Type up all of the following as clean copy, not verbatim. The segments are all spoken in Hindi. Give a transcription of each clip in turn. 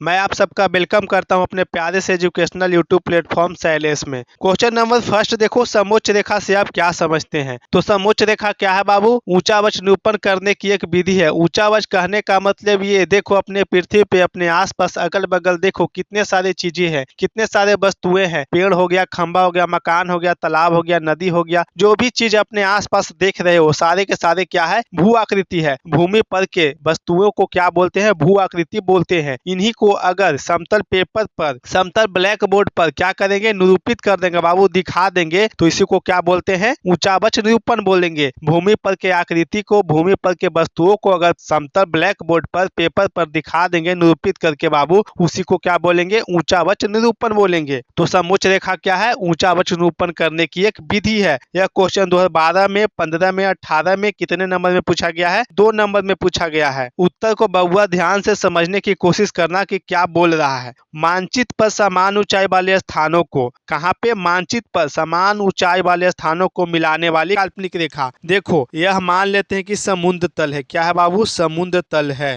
मैं आप सबका वेलकम करता हूं अपने प्यारे से एजुकेशनल यूट्यूब प्लेटफॉर्म साइलेंस में। क्वेश्चन नंबर फर्स्ट देखो, समोच्च रेखा से आप क्या समझते हैं? तो समोच्च रेखा क्या है बाबू? ऊंचा वक्ष निरूपण करने की एक विधि है। ऊंचा वक्ष कहने का मतलब ये देखो, अपने पृथ्वी पे अपने आसपास अगल बगल देखो कितने सारे चीजें हैं, कितने सारे वस्तुएं हैं। पेड़ हो गया, खंबा हो गया, मकान हो गया, तालाब हो गया, नदी हो गया, जो भी चीज अपने आसपास देख रहे हो सारे के सारे क्या है? भू आकृति है। भूमि पर के वस्तुओं को क्या बोलते हैं? भू आकृति बोलते हैं। इन्हीं को अगर समतल पेपर पर, समतल ब्लैक बोर्ड पर क्या करेंगे? निरूपित कर देंगे बाबू, दिखा देंगे, तो इसी को क्या बोलते हैं? ऊंचा वक्ष निरूपण बोलेंगे। भूमि पर के आकृति को, भूमि पर के वस्तुओं को अगर समतल ब्लैक बोर्ड पर, पेपर पर दिखा देंगे निरूपित करके बाबू, उसी को क्या बोलेंगे? ऊंचा वक्ष निरूपण बोलेंगे। तो समोच्च रेखा क्या है? ऊंचा वक्ष निरूपण करने की एक विधि है। यह क्वेश्चन 2012 में, 15 में, 18 में कितने नंबर में पूछा गया है? 2 नंबर में पूछा गया है। उत्तर को बउआ ध्यान से समझने की कोशिश करना कि क्या बोल रहा है। मानचित्र पर समान ऊंचाई वाले स्थानों को, कहाँ पे? मानचित्र पर समान ऊंचाई वाले स्थानों को मिलाने वाली काल्पनिक रेखा। देखो, यह मान लेते हैं कि समुद्र तल है। क्या है बाबू? समुद्र तल है।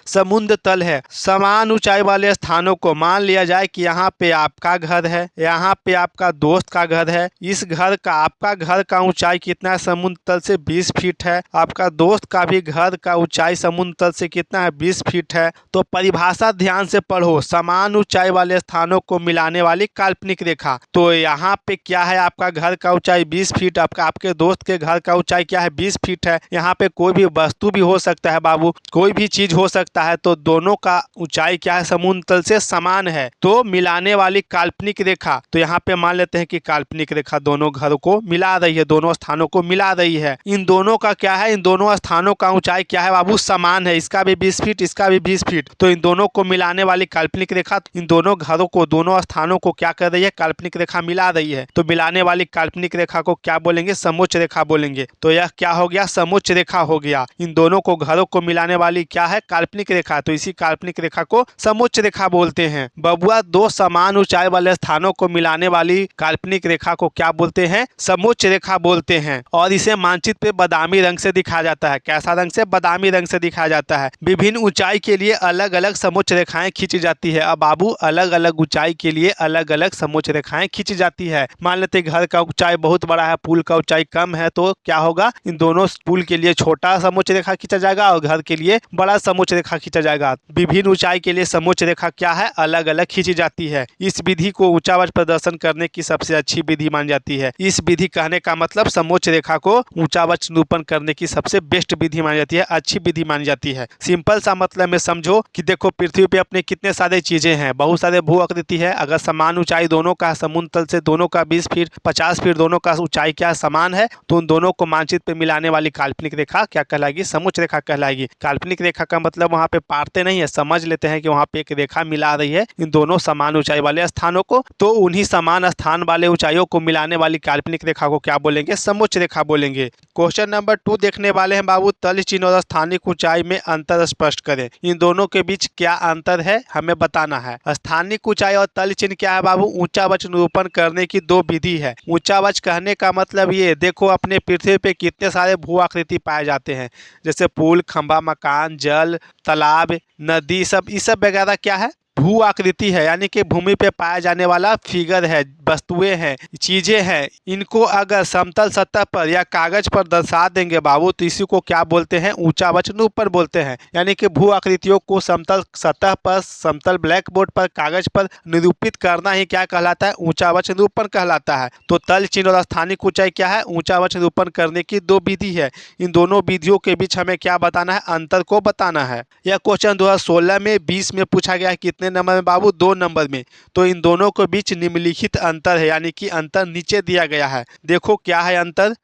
समुद्र तल है। समान ऊंचाई वाले स्थानों को मान लिया जाए कि यहाँ पे आपका घर है, यहाँ पे आपका दोस्त का घर है। इस घर का, आपका घर का ऊंचाई कितना है? समुद्र तल से 20 फीट है। आपका दोस्त का भी घर का ऊंचाई समुद्र तल से कितना है? 20 फीट है। तो परिभाषा ध्यान से पढ़ो, समान ऊंचाई वाले स्थानों को मिलाने वाली काल्पनिक रेखा। तो यहाँ पे क्या है? आपका घर का ऊंचाई 20 फीट, आपके दोस्त के घर का ऊंचाई क्या है? 20 फीट है। यहाँ पे कोई भी वस्तु भी हो सकता है बाबू, कोई भी चीज हो सकता है। तो दोनों का ऊंचाई क्या है? समुद्र तल से समान है। तो मिलाने वाली काल्पनिक रेखा, तो यहाँ पे मान लेते हैं कि काल्पनिक रेखा दोनों घरों को मिला रही है, दोनों स्थानों को मिला रही है। इन दोनों का क्या है? इन दोनों स्थानों का ऊंचाई क्या है बाबू? समान है। इसका भी 20 फीट, इसका भी 20 फीट। तो इन दोनों को मिलाने वाली काल्पनिक रेखा इन दोनों घरों को, दोनों स्थानों को क्या कर रही है? काल्पनिक रेखा मिला रही है। तो मिलाने वाली काल्पनिक रेखा को क्या बोलेंगे? समोच्च रेखा बोलेंगे। तो यह क्या हो गया? समोच्च रेखा हो गया। इन दोनों को, घरों को मिलाने वाली क्या है? काल्पनिक रेखा। तो इसी काल्पनिक रेखा को समोच्च रेखा बोलते हैं। बबुआ, दो समान ऊंचाई वाले स्थानों को मिलाने वाली काल्पनिक रेखा को क्या बोलते हैं? समोच्च रेखा बोलते हैं। और इसे मानचित्र पे बादामी रंग से दिखाया जाता है। कैसा रंग से? बादामी रंग से दिखाया जाता है। विभिन्न ऊंचाई के लिए अलग अलग समोच्च रेखाएं खींची जाती है। अब बाबू, अलग अलग ऊंचाई के लिए अलग अलग समोच्च रेखाएं खींची जाती है। मान लेते घर का ऊंचाई बहुत बड़ा है, पुल का ऊंचाई कम है, तो क्या होगा? इन दोनों पुल के लिए छोटा समोच्च रेखा खींचा जाएगा और घर के लिए बड़ा समोच्च रेखा खींचा जाएगा। विभिन्न ऊंचाई के लिए समोच्च रेखा क्या है? अलग अलग खींची जाती है। इस विधि को ऊंचा वक्ष प्रदर्शन करने की सबसे अच्छी विधि मानी जाती है। इस विधि कहने का मतलब समोच्च रेखा को ऊंचा वक्ष निरूपण करने की सबसे बेस्ट विधि मानी जाती है, अच्छी विधि मानी जाती है। सिंपल सा मतलब में समझो कि देखो, पृथ्वी पे अपने कितने सारे चीजें हैं, बहुत सारे भू आकृति है। अगर समान ऊंचाई दोनों का, समुद्र तल से दोनों का 20 फीट, 50 फीट, दोनों का ऊंचाई क्या समान है, तो उन दोनों को मानचित्र पे मिलाने वाली काल्पनिक रेखा क्या कहलाएगी? समोच्च रेखा कहलाएगी। काल्पनिक रेखा का मतलब वहाँ पे पारते नहीं है, समझ लेते हैं कि वहाँ पे एक रेखा मिला रही है इन दोनों समान ऊंचाई वाले स्थानों को। तो उन्हीं समान स्थान वाले ऊंचाइयों को मिलाने वाली काल्पनिक रेखा को क्या बोलेंगे? समोच्च रेखा बोलेंगे। क्वेश्चन नंबर 2 देखने वाले हैं बाबू, तल चिन्ह और स्थानिक ऊंचाई में अंतर स्पष्ट करें। इन दोनों के बीच क्या अंतर है, हमें बताना है। स्थानिक ऊंचाई और तल चिन्ह क्या है बाबू? ऊंचा वक्ष निरूपण करने की दो विधि है। ऊंचा वक्ष कहने का मतलब ये देखो, अपने पृथ्वी पे कितने सारे भू आकृति पाए जाते हैं, जैसे पुल, खंबा, मकान, जल, तालाब, नदी, सब ये सब वगैरह क्या है? भू आकृति है। यानी कि भूमि पे पाया जाने वाला फिगर है, वस्तुएं हैं, चीजें हैं। इनको अगर समतल सतह पर या कागज पर दर्शा देंगे बाबू, तो इसी को क्या बोलते हैं? ऊंचा वक्ष निरूपण बोलते हैं। यानी कि भू आकृतियों को समतल सतह पर, समतल ब्लैक बोर्ड पर, कागज पर निरूपित करना ही क्या कहलाता है? ऊंचा वक्ष निरूपण कहलाता है। तो तल चिन्ह और स्थानिक ऊंचाई क्या है? ऊंचा वक्ष निरूपण करने की दो विधि है। इन दोनों विधियों के बीच हमें क्या बताना है? अंतर को बताना है। यह क्वेश्चन 2016 में, 20 में पूछा गया है। कितने नंबर में बाबू? 2 नंबर में। तो इन दोनों के बीच निम्नलिखित अंतर है, यानी कि अंतर नीचे दिया गया है। देखो क्या है अंतर।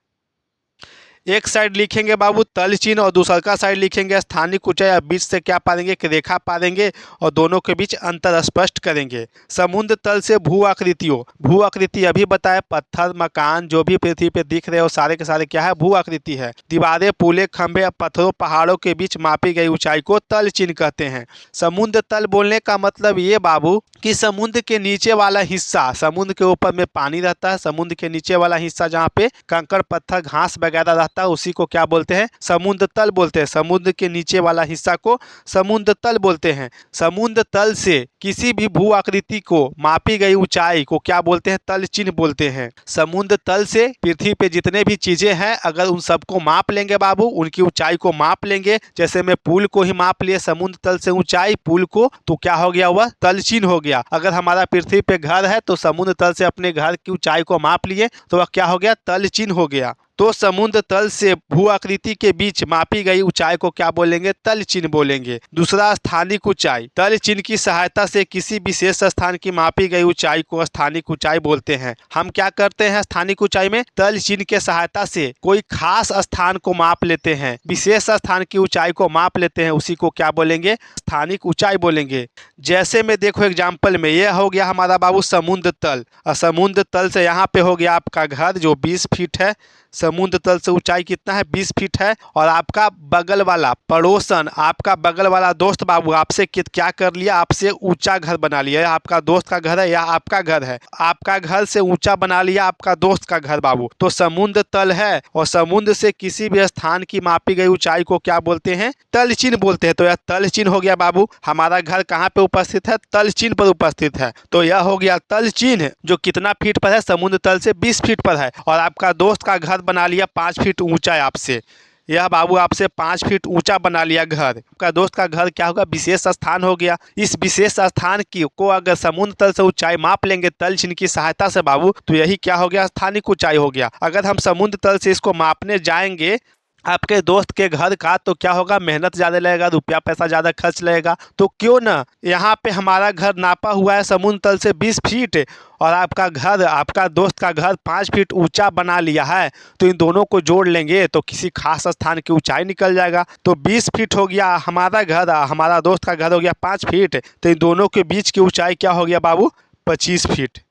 एक साइड लिखेंगे बाबू तल चिन्ह और दूसरा साइड लिखेंगे स्थानिक ऊंचाई। बीच से क्या पाएंगे? एक रेखा पाएंगे और दोनों के बीच अंतर स्पष्ट करेंगे। समुद्र तल से भू आकृतियों, भू आकृति अभी बताए, पत्थर, मकान, जो भी पृथ्वी पे दिख रहे हो सारे के सारे क्या है? भू आकृति है। दीवारें, पुले, खंबे, पत्थरों, पहाड़ों के बीच मापी गई ऊंचाई को तल चिन्ह कहते हैं। समुद्र तल बोलने का मतलब ये बाबू कि समुद्र के नीचे वाला हिस्सा, समुद्र के ऊपर में पानी रहता है, समुद्र के नीचे वाला हिस्सा जहाँ पे कंकड़, पत्थर, घास वगैरह रहता है उसी को क्या बोलते हैं, समुद्र तल बोलते हैं। समुद्र के नीचे वाला हिस्सा को समुद्र तल बोलते हैं। समुद्र तल से किसी भी भू आकृति को मापी गई ऊंचाई को क्या बोलते हैं, तल चिन्ह बोलते हैं। समुद्र तल से पृथ्वी पे जितने भी चीजें हैं अगर उन सबको माप लेंगे बाबू, उनकी ऊंचाई को माप लेंगे, जैसे मैं पुल को ही माप लिए समुद्र तल से ऊंचाई पुल को, तो क्या हो गया, वह तल चिन्ह हो गया। अगर हमारा पृथ्वी पे घर है तो समुद्र तल से अपने घर की ऊंचाई को माप लिए तो वह क्या हो गया, तल चिन्ह हो गया। तो समुद्र तल से भू आकृति के बीच मापी गई ऊंचाई को क्या बोलेंगे, तल चिन्ह बोलेंगे। दूसरा, स्थानिक ऊंचाई। तल चिन्ह की सहायता से किसी विशेष स्थान की मापी गई ऊंचाई को स्थानिक ऊंचाई बोलते हैं। हम क्या करते हैं स्थानिक ऊंचाई में, तल चिन्ह के सहायता से कोई खास स्थान को माप लेते हैं, विशेष स्थान की ऊंचाई को माप लेते हैं, उसी को क्या बोलेंगे, स्थानिक ऊंचाई बोलेंगे। जैसे में देखो एग्जाम्पल में यह हो गया हमारा बाबू समुद्र तल, और समुद्र तल से यहाँ पे हो गया आपका घर जो 20 फीट है। समुद्र तल से ऊंचाई कितना है, 20 फीट है। और आपका बगल वाला पड़ोसन, आपका बगल वाला दोस्त बाबू आपसे क्या कर लिया, आपसे ऊंचा घर बना लिया। आपका दोस्त का घर है या आपका घर है, आपका घर से ऊंचा बना लिया आपका दोस्त का घर बाबू। तो समुद्र तल है और समुद्र से किसी भी स्थान की मापी गई ऊंचाई को क्या बोलते हैं, तल चिन्ह बोलते हैं। तो यह तल चिन्ह हो गया बाबू। हमारा घर कहाँ पे उपस्थित है, तल चिन्ह पर उपस्थित है। तो यह हो गया तल चिन्ह जो कितना फीट पर है, समुद्र तल से 20 फीट पर है। और आपका दोस्त का घर बना लिया 5 फीट ऊंचा है आपसे, यह बाबू आपसे 5 फीट ऊंचा बना लिया घर। आपका दोस्त का घर क्या होगा, विशेष स्थान हो गया। इस विशेष स्थान की को अगर समुद्र तल से ऊंचाई माप लेंगे तल चिन्ह की सहायता से बाबू, तो यही क्या हो गया, स्थानिक ऊंचाई हो गया। अगर हम समुद्र तल से इसको मापने जाएंगे आपके दोस्त के घर का, तो क्या होगा, मेहनत ज़्यादा लगेगा, रुपया पैसा ज़्यादा खर्च लगेगा। तो क्यों ना यहाँ पे हमारा घर नापा हुआ है समुद्र तल से 20 फीट और आपका घर, आपका दोस्त का घर 5 फीट ऊंचा बना लिया है, तो इन दोनों को जोड़ लेंगे तो किसी खास स्थान की ऊंचाई निकल जाएगा। तो 20 फीट हो गया हमारा घर, हमारा दोस्त का घर हो गया 5 फीट, तो इन दोनों के बीच की ऊंचाई क्या हो गया बाबू, 25 फीट।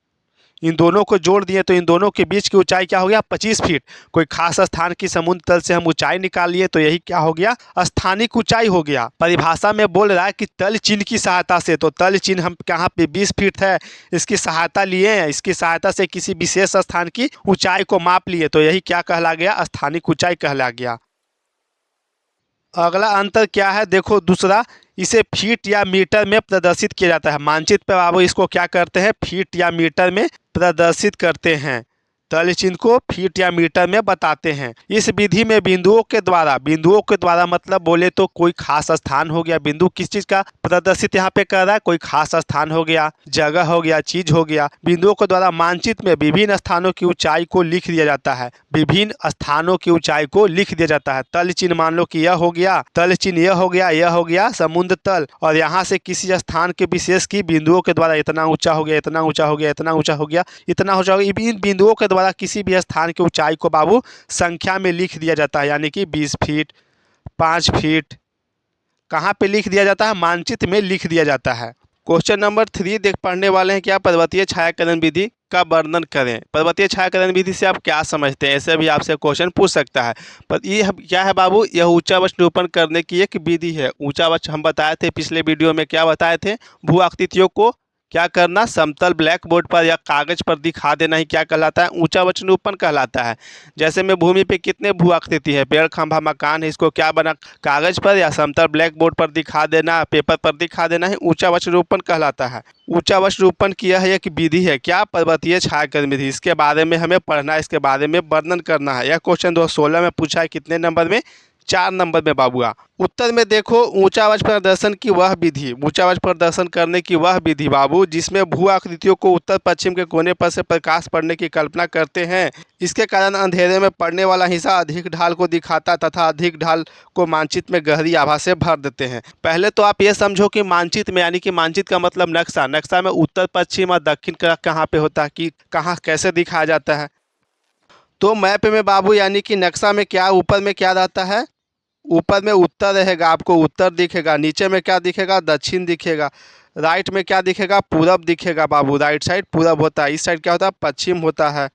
इन दोनों को जोड़ दिए तो इन दोनों के बीच की ऊंचाई क्या हो गया, 25 फीट। कोई खास स्थान की समुद्र तल से हम ऊंचाई निकाल लिए तो यही क्या हो गया, स्थानिक ऊंचाई हो गया। परिभाषा में बोल रहा है कि तल चिन्ह की सहायता से, तो तल चिन्ह हम कहाँ पे 20 फीट है, इसकी सहायता लिए हैं, इसकी सहायता से किसी विशेष स्थान की ऊंचाई को माप लिए, तो यही क्या कहला गया, स्थानिक ऊंचाई कहला गया। अगला अंतर क्या है, देखो दूसरा, इसे फीट या मीटर में प्रदर्शित किया जाता है। मानचित्र पर बाबू इसको क्या करते हैं, फीट या मीटर में प्रदर्शित करते हैं। तल चिन्ह को फीट या मीटर में बताते हैं। इस विधि में बिंदुओं के द्वारा मतलब बोले तो कोई खास स्थान हो गया, बिंदु किस चीज का प्रदर्शित यहाँ पे कर रहा है, कोई खास स्थान हो गया, जगह हो गया, चीज हो गया। बिंदुओं के द्वारा मानचित्र में विभिन्न स्थानों की ऊंचाई को लिख दिया जाता है, विभिन्न स्थानों की ऊंचाई को लिख दिया जाता है। तल चिन्ह मान लो कि यह हो गया, तल चिन्ह यह हो गया, यह हो गया समुद्र तल, और यहाँ से किसी स्थान के विशेष की बिंदुओं के द्वारा इतना ऊंचा हो गया, इतना ऊंचा हो गया, इतना ऊंचा हो गया, इतना ऊंचा हो गया। इन बिंदुओं के द्वारा किसी भी स्थान की ऊंचाई को बाबू संख्या में लिख दिया जाता है, यानी कि 20 फीट, 5 फीट, कहाँ पे लिख दिया जाता है, मानचित्र में लिख दिया जाता है। क्वेश्चन नंबर 3 देख पढ़ने वाले हैं, क्या पर्वतीय छायाकरण विधि का वर्णन करें। पर्वतीय छायाकरण विधि से आप क्या समझते हैं, ऐसे भी आपसे क्वेश्चन पूछ सकता है। पर ये क्या है बाबू, यह ऊंचावच निरूपण करने की एक विधि है। ऊंचावच हम बताए थे पिछले वीडियो में, क्या बताए थे, भू आकृतियों को क्या करना, समतल ब्लैक बोर्ड पर या कागज पर दिखा देना ही क्या कहलाता है, ऊंचावच निरूपण कहलाता है। जैसे में भूमि पे कितने भू आकृति है, पेड़, खंभा, मकान है, इसको क्या बना, कागज पर या समतल ब्लैक बोर्ड पर दिखा देना, पेपर पर दिखा देना ही ऊंचावच निरूपण कहलाता है। ऊंचावच निरूपण की यह एक विधि है, क्या, पर्वतीय छायाकरण विधि। इसके बारे में हमें पढ़ना है, इसके बारे में वर्णन करना है। यह क्वेश्चन 2016 में पूछा है, कितने नंबर में, 4 नंबर में बाबूआ। उत्तर में देखो, ऊंचावच प्रदर्शन की वह विधि, ऊंचावच प्रदर्शन करने की वह विधि बाबू जिसमें भू आकृतियों को उत्तर पश्चिम के कोने पर से प्रकाश पड़ने की कल्पना करते हैं। इसके कारण अंधेरे में पड़ने वाला हिस्सा अधिक ढाल को दिखाता तथा अधिक ढाल को मानचित्र में गहरी आभा से भर देते हैं। पहले तो आप ये समझो कि मानचित्र में, यानी कि मानचित्र का मतलब नक्शा, नक्शा में उत्तर पश्चिम और दक्षिण कहाँ पे होता है, कि कहाँ कैसे दिखाया जाता है। तो मैप में बाबू, यानी कि नक्शा में क्या, ऊपर में क्या रहता है, ऊपर में उत्तर रहेगा, आपको उत्तर दिखेगा। नीचे में क्या दिखेगा, दक्षिण दिखेगा। राइट में क्या दिखेगा, पूरब दिखेगा बाबू, राइट साइड पूरब होता है, इस साइड क्या होता है, पश्चिम होता है।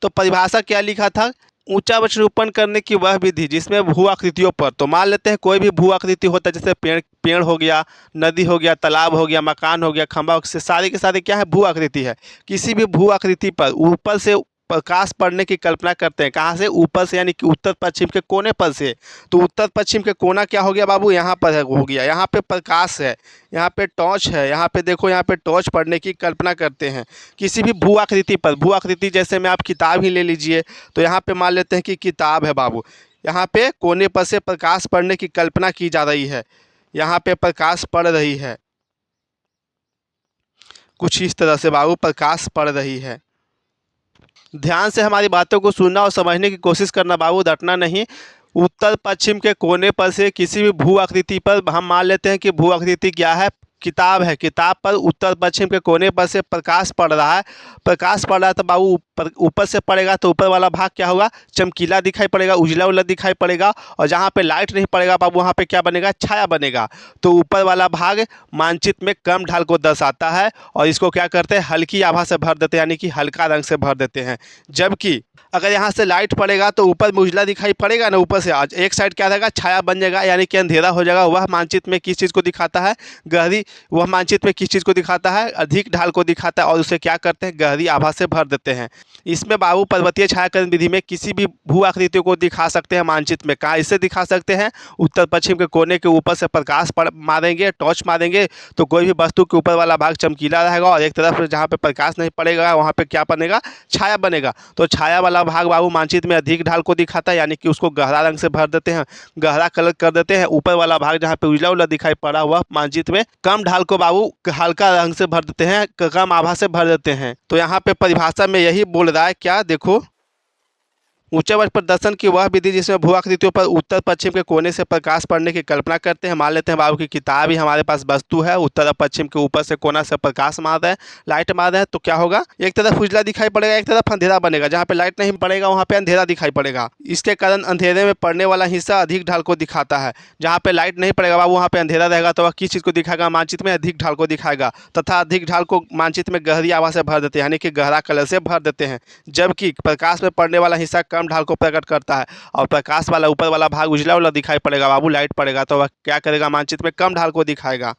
तो परिभाषा क्या लिखा था, ऊंचावच निरूपण करने की वह विधि जिसमें भू आकृतियों पर, तो मान लेते हैं कोई भी भू आकृति होता है, जैसे पेड़ हो गया, नदी हो गया, तालाब हो गया, मकान हो गया, खंभा से सारे के सारे क्या है, भू आकृति है। किसी भी भू आकृति पर ऊपर से प्रकाश पड़ने की कल्पना करते हैं। कहाँ से? ऊपर से, यानी कि उत्तर पश्चिम के कोने पर से। तो उत्तर पश्चिम के कोना क्या हो गया बाबू? यहाँ पर हो गया। यहाँ पे प्रकाश है, यहाँ पे टॉर्च है, यहाँ पे देखो, यहाँ पे टॉर्च पड़ने की कल्पना करते हैं किसी भी भू आकृति पर। भू आकृति जैसे में आप किताब ही ले लीजिए, तो यहाँ पे मान लेते हैं कि किताब है बाबू। यहाँ पे कोने पर से प्रकाश पड़ने की कल्पना की जा रही है, यहाँ पे प्रकाश पड़ रही है, कुछ इस तरह से बाबू प्रकाश पड़ रही है। ध्यान से हमारी बातों को सुनना और समझने की कोशिश करना बाबू, डरना नहीं। उत्तर पश्चिम के कोने पर से किसी भी भू आकृति पर, हम मान लेते हैं कि भू आकृति क्या है? किताब है। किताब पर उत्तर पश्चिम के कोने पर से प्रकाश पड़ रहा है। प्रकाश पड़ रहा है तो बाबू ऊपर से पड़ेगा तो ऊपर वाला भाग क्या होगा? चमकीला दिखाई पड़ेगा, उजला उजला दिखाई पड़ेगा। और जहाँ पे लाइट नहीं पड़ेगा बाबू, वहाँ पे क्या बनेगा? छाया बनेगा। तो ऊपर वाला भाग मानचित्र में कम ढाल को दर्शाता है और इसको क्या करते हैं? हल्की आभा से भर देते हैं, यानी कि हल्का रंग से भर देते हैं। जबकि अगर यहाँ से लाइट पड़ेगा तो ऊपर में उजला दिखाई पड़ेगा ना, ऊपर से आज एक साइड क्या रहेगा? छाया बन जाएगा, यानी कि अंधेरा हो जाएगा। वह मानचित्र में किस चीज़ को दिखाता है? गहरी। वह मानचित्र में किस चीज़ को दिखाता है? अधिक ढाल को दिखाता है और उसे क्या करते हैं? गहरी आभा से भर देते हैं। इसमें बाबू पर्वतीय छायाकरण विधि में किसी भी भू आकृतियों को दिखा सकते हैं मानचित्र में। कहाँ इससे दिखा सकते हैं? उत्तर पश्चिम के कोने के ऊपर से प्रकाश मारेंगे, टॉर्च मारेंगे, तो कोई भी वस्तु के ऊपर वाला भाग चमकीला रहेगा और एक तरफ जहाँ पे प्रकाश नहीं पड़ेगा वहाँ पे क्या बनेगा? छाया बनेगा। तो छाया वाला भाग बाबू मानचित्र में अधिक ढाल को दिखाता है, यानी कि उसको गहरा रंग से भर देते हैं, गहरा कलर कर देते हैं। ऊपर वाला भाग जहाँ पे उजला उजला दिखाई पड़ा हुआ मानचित्र में कम ढाल को बाबू हल्का रंग से भर देते हैं, कम आभा से भर देते हैं। तो यहाँ पे परिभाषा में यही बोल रहा है, क्या देखो, उच्चावच प्रदर्शन की वह विधि जिसमें भू आकृतियों पर उत्तर पश्चिम के कोने से प्रकाश पड़ने की कल्पना करते हैं। मान लेते हैं बाबू की किताब ही हमारे पास वस्तु है, उत्तर और पश्चिम के ऊपर से कोना से प्रकाश मार रहे हैं, लाइट मार रहे हैं, तो क्या होगा? एक तरफ उजला दिखाई पड़ेगा, एक तरफ अंधेरा बनेगा। जहाँ पे लाइट नहीं पड़ेगा वहाँ पे अंधेरा दिखाई पड़ेगा। इसके कारण अंधेरे में पड़ने वाला हिस्सा अधिक ढाल को दिखाता है। जहाँ पे लाइट नहीं पड़ेगा बाबू, वहाँ पे अंधेरा रहेगा, तो वह किस चीज़ को दिखाएगा? मानचित्र में अधिक ढाल को दिखाएगा, तथा अधिक ढाल को मानचित्र में गहरी आभा से भर देते हैं, यानी कि गहरा कलर से भर देते हैं। जबकि प्रकाश में पड़ने वाला हिस्सा कम ढाल को प्रकट करता है और प्रकाश वाला ऊपर वाला भाग उजला उजला दिखाई पड़ेगा बाबू। लाइट पड़ेगा तो वह क्या करेगा? मानचित्र में कम ढाल को दिखाएगा,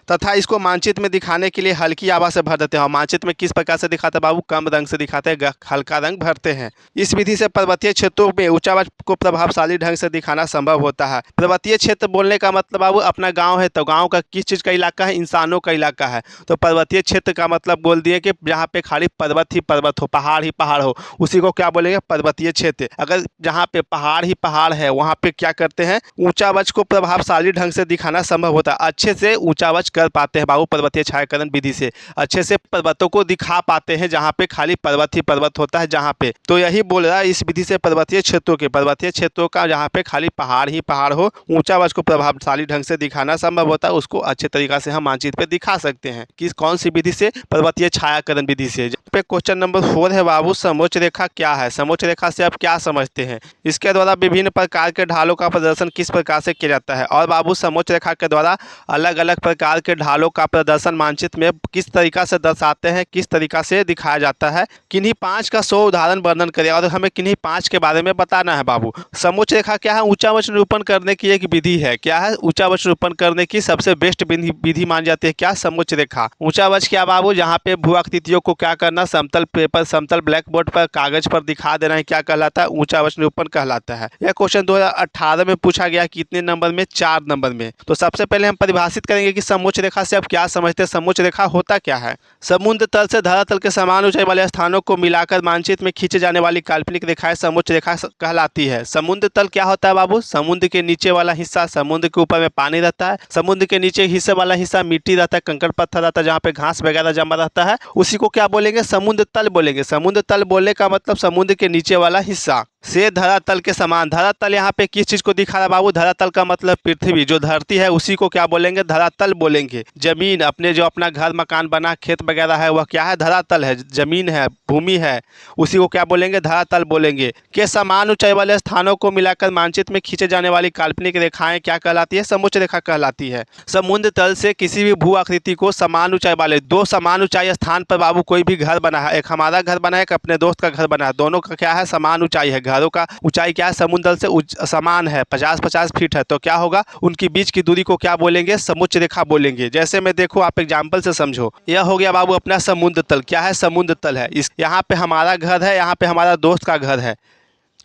तथा इसको मानचित्र में दिखाने के लिए हल्की आभा से भर देते हैं। और मानचित्र में किस प्रकार से दिखाते हैं बाबू? कम रंग से दिखाते हैं, हल्का रंग भरते हैं। इस विधि से पर्वतीय क्षेत्रों में उच्चावच को प्रभावशाली ढंग से दिखाना संभव होता है। पर्वतीय क्षेत्र बोलने का मतलब बाबू अपना गांव है, तो गांव का किस चीज़ का इलाका है? इंसानों का इलाका है। तो पर्वतीय क्षेत्र का मतलब बोल दिए कि जहाँ पे खाली पर्वत ही पर्वत हो, पहाड़ ही पहाड़ हो, उसी को क्या बोलेंगे? पर्वतीय क्षेत्र। अगर जहाँ पे पहाड़ ही पहाड़ है वहाँ पे क्या करते हैं? उच्चावच को प्रभावशाली ढंग से दिखाना संभव होता है। अच्छे से उच्चावच कर पाते हैं बाबू पर्वतीय छायाकरण विधि से, अच्छे से पर्वतों को दिखा पाते हैं जहाँ पे खाली पर्वत ही पर्वत होता है। जहाँ पे तो यही बोल रहा है इस विधि से पर्वतीय क्षेत्रों का जहाँ पे खाली पहाड़ ही पहाड़ हो, ऊंचावच को प्रभावशाली ढंग से दिखाना संभव होता है। उसको अच्छे तरीका से हम मानचित्र पे दिखा सकते हैं। किस कौन सी विधि से? पर्वतीय छायाकरण विधि से। पे क्वेश्चन नंबर 4 है बाबू, समोच्च रेखा क्या है? समोच्च रेखा से आप क्या समझते हैं? इसके द्वारा विभिन्न प्रकार के ढालों का प्रदर्शन किस प्रकार से किया जाता है? और बाबू समोच्च रेखा के द्वारा अलग अलग प्रकार के ढालों का प्रदर्शन मानचित्र में किस तरीका से दर्शाते हैं, किस तरीका से दिखाया जाता है? किन्हीं 5 का 100 उदाहरण वर्णन करें और हमें किन्हीं 5 के बारे में बताना है बाबू। समोच्च रेखा क्या है? ऊंचावच निरूपण करने की एक विधि है। क्या है? ऊंचावच निरूपण करने की सबसे बेस्ट विधि मानी जाती है। क्या? समोच्च रेखा। ऊंचावच क्या बाबू? जहाँ पे भू आकृतियों को क्या करना? समतल पेपर, समतल ब्लैक बोर्ड पर, कागज पर दिखा देना है, क्या कहलाता है? ऊंचावच निरूपण कहलाता है। यह क्वेश्चन 2018 में पूछा गया। कितने नंबर में? 4 नंबर में। तो सबसे पहले हम परिभाषित करेंगे कि समोच्च रेखा से आप क्या समझते हैं। समोच्च रेखा होता क्या है? समुद्र तल से धरातल के समान ऊंचाई वाले स्थानों को मिलाकर मानचित्र में खींचे जाने वाली काल्पनिक रेखाएं समोच्च रेखा कहलाती है। समुद्र तल क्या होता है बाबू? समुद्र के नीचे वाला हिस्सा, समुद्र के ऊपर में पानी रहता है, समुद्र के नीचे हिस्से वाला हिस्सा मिट्टी रहता है, कंकड़ पत्थर रहता है, जहाँ पे घास वगैरह जमा रहता है, उसी को क्या बोलेंगे? समुद्र तल बोलेंगे। समुद्र तल बोलने का मतलब समुद्र के नीचे वाला हिस्सा से धरातल के समान। धरातल यहाँ पे किस चीज को दिखा रहा है बाबू? धरातल का मतलब पृथ्वी, जो धरती है उसी को क्या बोलेंगे? धरातल बोलेंगे। जमीन, अपने जो अपना घर मकान बना खेत वगैरह है वह क्या है? धरातल है, जमीन है, भूमि है, उसी को क्या बोलेंगे? धरातल बोलेंगे। के समान ऊंचाई वाले स्थानों को मिलाकर मानचित्र में खींचे जाने वाली काल्पनिक रेखाएं क्या कहलाती है? समोच्च रेखा कहलाती है। समुद्र तल से किसी भी भू आकृति को समान ऊंचाई वाले 2 समान ऊंचाई स्थान पर बाबू कोई भी घर बना है, एक हमारा घर बना है, एक अपने दोस्त का घर बना है। दोनों का क्या है, समान ऊंचाई है। घरों का ऊंचाई क्या है, समुद्र तल से समान है, 50-50 फीट है। तो क्या होगा, उनकी बीच की दूरी को क्या बोलेंगे, समुच्च रेखा बोलेंगे। जैसे मैं देखो, आप एग्जाम्पल से समझो। यह हो गया बाबू अपना समुद्र तल। क्या है, समुद्र तल है। इस यहाँ पे हमारा घर है, यहाँ पे हमारा दोस्त का घर है।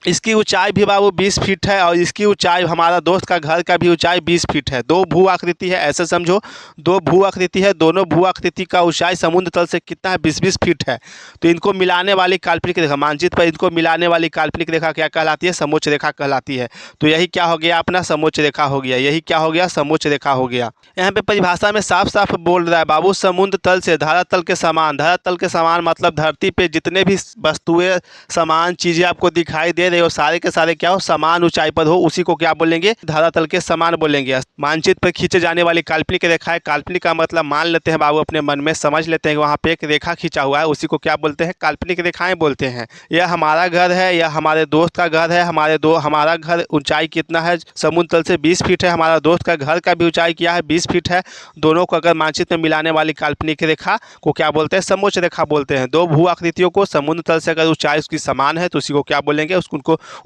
इसकी ऊंचाई भी बाबू 20 फीट है, और इसकी ऊंचाई, हमारा दोस्त का घर का भी ऊंचाई 20 फीट है। दो भू आकृति है, ऐसे समझो। दो भू आकृति है, दोनों भू आकृति का ऊंचाई समुद्र तल से कितना है, 20-20 फीट है। तो इनको मिलाने वाली काल्पनिक रेखा, मानचित्र पर इनको मिलाने वाली काल्पनिक रेखा क्या कहलाती है, समोच्च रेखा कहलाती है। तो यही क्या हो गया, अपना समोच्च रेखा हो गया। यही क्या हो गया, समोच्च रेखा हो गया। यहाँ पे परिभाषा में साफ साफ बोल रहा है बाबू, समुद्र तल से धरातल के समान। धरातल के समान मतलब धरती पे जितने भी वस्तुएं, समान चीजें आपको दिखाई दे रही हो, सारे के सारे क्या हो, समान ऊंचाई पर हो, उसी को क्या बोलेंगे, धरातल के समान बोलेंगे। मानचित्र पर खींचे जाने वाली काल्पनिक रेखा है। काल्पनिक का मतलब मान लेते हैं बाबू, अपने मन में समझ लेते हैं कि वहाँ पे एक रेखा खींचा हुआ है, उसी को क्या बोलते हैं, काल्पनिक रेखाएं बोलते हैं। यह हमारा घर है, यह हमारे दोस्त का घर है। हमारा घर ऊंचाई कितना है, समुद्र तल से 20 फीट है। हमारा दोस्त का घर का भी ऊंचाई क्या है, 20 फीट है। दोनों को अगर मानचित्र में मिलाने वाली काल्पनिक रेखा को क्या बोलते हैं, समोच्च रेखा बोलते हैं। दो भू आकृतियों को समुद्र तल से अगर ऊंचाई उसकी समान है तो उसी को क्या बोलेंगे, उसको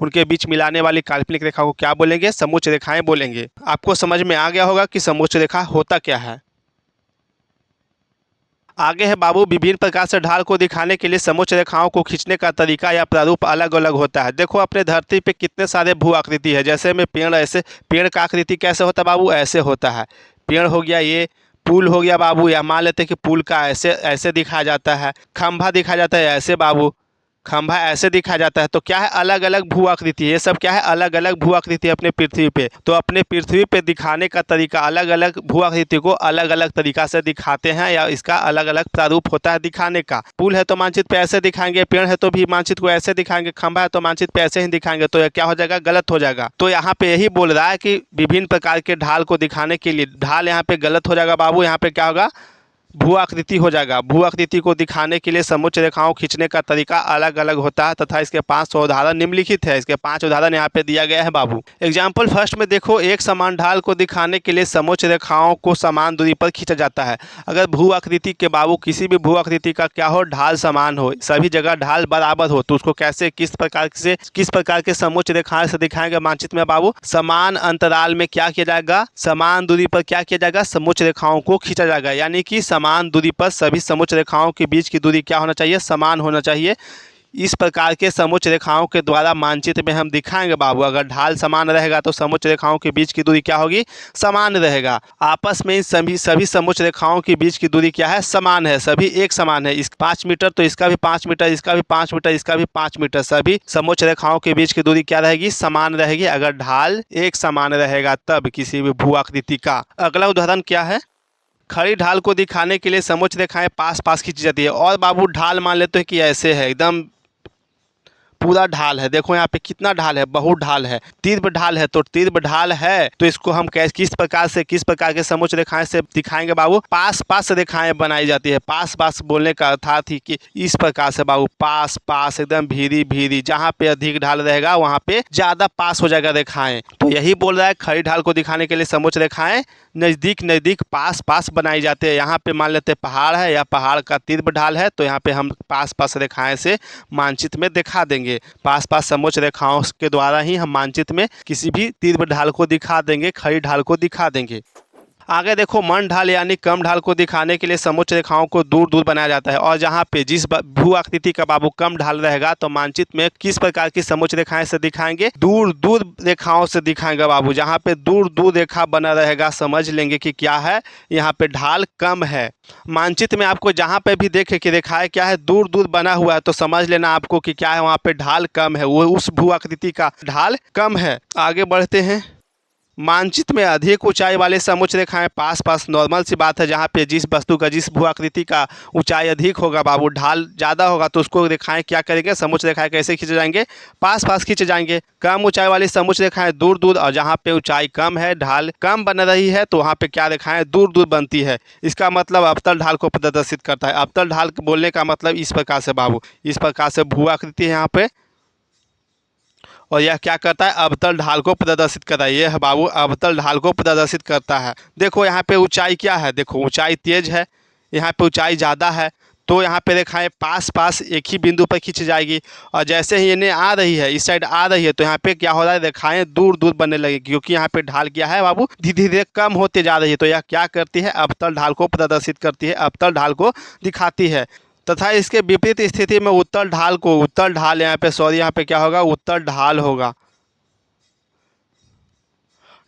उनके बीच मिलाने वाली काल्पनिक रेखा को क्या बोलेंगे, समोच्च रेखाएं बोलेंगे। आपको समझ में आ गया होगा कि समोच्च रेखा होता क्या है। आगे है बाबू, विभिन्न प्रकार से ढाल को दिखाने के लिए समोच्च रेखाओं को खींचने का तरीका या प्रारूप अलग अलग होता है। देखो, अपने धरती पे कितने सारे भू आकृति है। जैसे में पेड़, ऐसे पेड़ का आकृति कैसे होता है बाबू, ऐसे होता है। पेड़ हो गया, ये पुल हो गया बाबू, या मान लेते हैं कि पुल का ऐसे ऐसे दिखाया जाता है। खंभा दिखाया जाता है ऐसे बाबू, खंभा ऐसे दिखाया जाता है। तो क्या है, अलग अलग भू आकृति। ये सब क्या है, अलग अलग भू आकृति अपने पृथ्वी पे। तो अपने पृथ्वी पे दिखाने का तरीका, अलग अलग भू आकृति को अलग अलग तरीका से दिखाते हैं, या इसका अलग अलग प्रारूप होता है दिखाने का। पुल है तो मानचित्र पे ऐसे दिखाएंगे, पेड़ है तो भी मानचित्र को ऐसे दिखाएंगे, खंभा है तो मानचित्र पे ऐसे ही दिखाएंगे। तो यह क्या हो जाएगा, गलत हो जाएगा। तो यहाँ पे यही बोल रहा है कि विभिन्न प्रकार के ढाल को दिखाने के लिए, ढाल यहाँ पे गलत हो जाएगा बाबू। यहाँ पे क्या होगा, भू आकृति हो जाएगा। भू आकृति को दिखाने के लिए समोच्च रेखाओं खींचने का तरीका अलग अलग होता है, तथा इसके 5 उदाहरण निम्नलिखित है। इसके 5 उदाहरण यहाँ पे दिया गया है बाबू। एग्जाम्पल फर्स्ट में देखो, एक समान ढाल को दिखाने के लिए समोच्च रेखाओं को समान दूरी पर खींचा जाता है। अगर भू आकृति के बाबू, किसी भी भू आकृति का क्या हो, ढाल समान हो, सभी जगह ढाल बराबर हो, तो उसको कैसे, किस प्रकार के समोच्च रेखाएं से दिखाएंगे मानचित्र में बाबू, समान अंतराल में क्या किया जाएगा, समान दूरी पर क्या किया जाएगा, समोच्च रेखाओं को खींचा जाएगा। यानी कि समान दूरी पर सभी समोच्च रेखाओं के बीच की दूरी क्या होना चाहिए, समान होना चाहिए। इस प्रकार के समोच्च रेखाओं के द्वारा मानचित्र में हम दिखाएंगे बाबू, अगर ढाल समान रहेगा तो समोच्च रेखाओं के बीच की दूरी क्या होगी, समान रहेगा। आपस में सभी समोच्च रेखाओं के बीच की दूरी क्या है, समान है, सभी एक समान है। इस 5 मीटर तो इसका भी 5 मीटर, इसका भी 5 मीटर, इसका भी 5 मीटर। सभी समोच्च रेखाओं के बीच की दूरी क्या रहेगी, समान रहेगी। अगर ढाल एक समान रहेगा तब किसी भी भू आकृति का। अगला उदाहरण क्या है, खड़ी ढाल को दिखाने के लिए समोच्च रेखाएं पास पास खींची जाती है। और बाबू ढाल मान लेते हैं कि ऐसे है, एकदम पूरा ढाल है। देखो यहाँ पे कितना ढाल है, बहुत ढाल है, तीव्र ढाल है। तो तीव्र ढाल है तो इसको हम किस प्रकार के समोच्च रेखाएं से दिखाएंगे बाबू, पास पास रेखाएं बनाई जाती है। पास पास बोलने का अर्थात ही कि इस प्रकार से बाबू, पास पास, एकदम भीरी भीरी, जहाँ पे अधिक ढाल रहेगा वहाँ पे ज्यादा पास हो जाएगा रेखाएं। तो यही बोल रहा है, खड़ी ढाल को दिखाने के लिए समोच्च रेखाएं नज़दीक नज़दीक पास पास बनाई जाते हैं। यहाँ पे मान लेते हैं पहाड़ है, या पहाड़ का तीव्र ढाल है, तो यहाँ पे हम पास पास रेखाएं से मानचित्र में दिखा देंगे। पास पास समोच्च रेखाओं के द्वारा ही हम मानचित्र में किसी भी तीव्र ढाल को दिखा देंगे, खड़ी ढाल को दिखा देंगे। आगे देखो, मंद ढाल यानी कम ढाल को दिखाने के लिए समोच्च रेखाओं को दूर दूर बनाया जाता है। और जहाँ पे जिस भू आकृति का बाबू कम ढाल रहेगा तो मानचित्र में किस प्रकार की समोच्च रेखाएं से दिखाएंगे, दूर दूर रेखाओं से दिखाएंगे बाबू। जहाँ पे दूर दूर रेखा बना रहेगा समझ लेंगे कि क्या है, यहाँ पे ढाल कम है। मानचित्र में आपको जहाँ पे भी देखे कि रेखाएं क्या है, दूर दूर बना हुआ है, तो समझ लेना आपको कि क्या है, वहाँ पे ढाल कम है, वो उस भू आकृति का ढाल कम है। आगे बढ़ते हैं। मानचित्र में अधिक ऊंचाई वाले समोच्च रेखाएं पास पास, नॉर्मल सी बात है। जहाँ पे जिस वस्तु का, जिस भू आकृति का ऊंचाई अधिक होगा बाबू, ढाल ज़्यादा होगा, तो उसको रेखाएं क्या करेंगे, समोच्च रेखाएं कैसे खींचे जाएंगे, पास पास खींचे जाएंगे। कम ऊंचाई वाली समोच्च रेखाएं दूर दूर, और जहाँ पे ऊंचाई कम है, ढाल कम बन रही है, तो वहाँ पे क्या रेखाएं दूर दूर बनती है। इसका मतलब अवतल ढाल को प्रदर्शित करता है। अवतल ढाल बोलने का मतलब इस प्रकार से बाबू, इस प्रकार से भू आकृति है यहाँ पे, और यह क्या करता है, अवतल ढाल को प्रदर्शित करता है। यह बाबू अवतल ढाल को प्रदर्शित करता है। देखो यहाँ पे ऊंचाई क्या है, देखो ऊंचाई तेज है, यहाँ पे ऊंचाई ज़्यादा है, तो यहाँ पे रेखाएं पास पास एक ही बिंदु पर खींची जाएगी। और जैसे ही इन्हें आ रही है, इस साइड आ रही है, तो यहाँ पे क्या हो रहा है, रेखाएं दूर दूर बनने लगेगी, क्योंकि यहाँ पे ढाल क्या है बाबू, धीरे धीरे कम होते जा रही है। तो यह क्या करती है, अवतल ढाल को प्रदर्शित करती है, अवतल ढाल को दिखाती है। तथा इसके विपरीत स्थिति में उत्तल ढाल यहाँ पे यहाँ पे क्या होगा, उत्तल ढाल होगा,